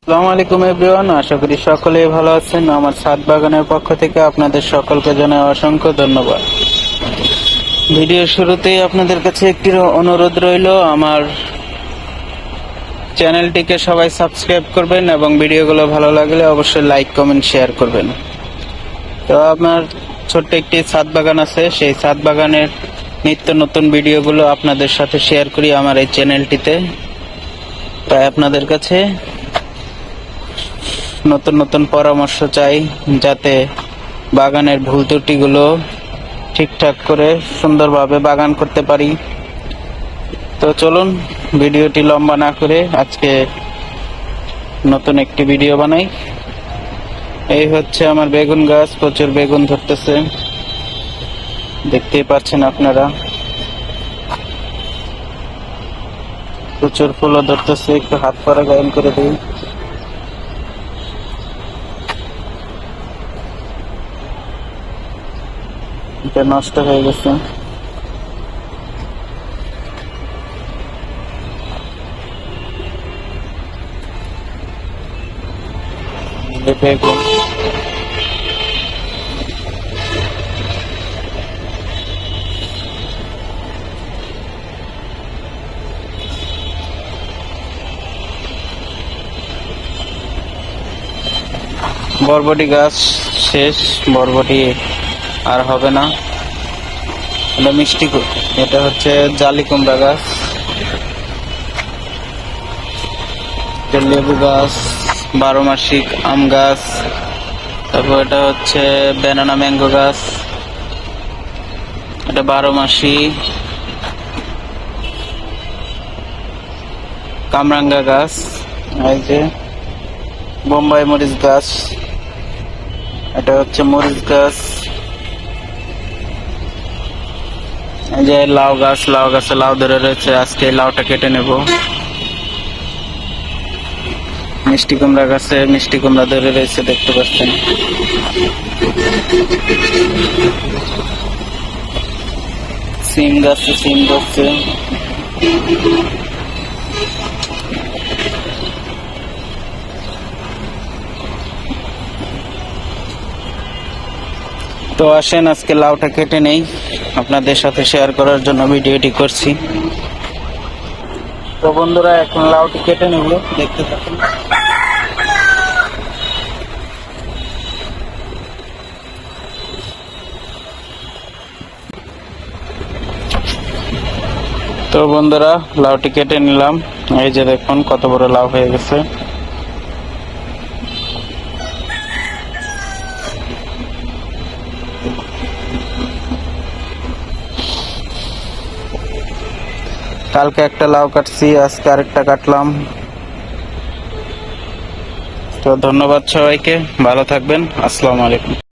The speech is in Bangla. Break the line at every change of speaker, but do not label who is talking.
আসসালামু আলাইকুম এভরিওয়ান, আশা করি সকলেই ভালো আছেন। আমার ছাদ বাগানের পক্ষ থেকে আপনাদের সকলকে জানাই অসংখ্য ধন্যবাদ। ভিডিও শুরুতেই আপনাদের কাছে একটি অনুরোধ রইল, আমার চ্যানেলটিকে সবাই সাবস্ক্রাইব করবেন এবং ভিডিওগুলো ভালো লাগলে অবশ্যই লাইক কমেন্ট শেয়ার করবেন। তো আমার ছোট্ট একটি ছাদ বাগান আছে, সেই ছাদ বাগানের নিত্য নতুন ভিডিওগুলো আপনাদের সাথে শেয়ার করি আমার এই চ্যানেলটিতে। তাই আপনাদের কাছে নতুন নতুন পরামর্শ চাই, যাতে বাগানের ভুল ত্রুটিগুলো ঠিকঠাক করে সুন্দরভাবে বাগান করতে পারি। তো চলুন ভিডিওটি লম্বা না করে আজকে নতুন একটি ভিডিও বানাই। এই হচ্ছে আমার বেগুন গাছ, প্রচুর বেগুন ধরতেছে, দেখতেই পাচ্ছেন আপনারা। প্রচুর ফুলও ধরতেছে, একটু হাত পরা গায়ন করে দিই। এটা নষ্ট হয়ে গেছে। বেগুন বরবটি গাছ শেষ, বরবটি আর হবে না। এটা মিষ্টি, এটা হচ্ছে জালি কুমড়া গাছ, লেবু গাছ, 12 মাসিক আম গাছ, তারপর এটা হচ্ছে ব্যানানা ম্যাঙ্গো গাছ, এটা 12 মাসি কামরাঙ্গা গাছ, এই যে বোম্বাই মরিচ গাছ, এটা হচ্ছে মরিচ গাছ, এই যে লাউ গাছ, লাউ গাছে লাউ ধরে রয়েছে, আজকে লাউটা কেটে নেব। মিষ্টি কুমড়া গাছে মিষ্টি কুমড়া ধরে রয়েছে, দেখতে পাচ্ছেন। সিম গাছে সিম ধরছে। তো আসেন আজকে লাউটা কেটে নেই, আপনাদের সাথে শেয়ার করার জন্য ভিডিওটি করছি। তো বন্ধুরা, এখন লাউটি কেটে নেব, দেখতে থাকুন। তো বন্ধুরা, লাউটি কেটে নিলাম, এই যে দেখুন কত বড় লাউ হয়ে গেছে। কালকে একটা লাউ কাটছি, আজকে আরেকটা কাটলাম। তো ধন্যবাদ সবাইকে, ভালো থাকবেন, আসসালামু আলাইকুম।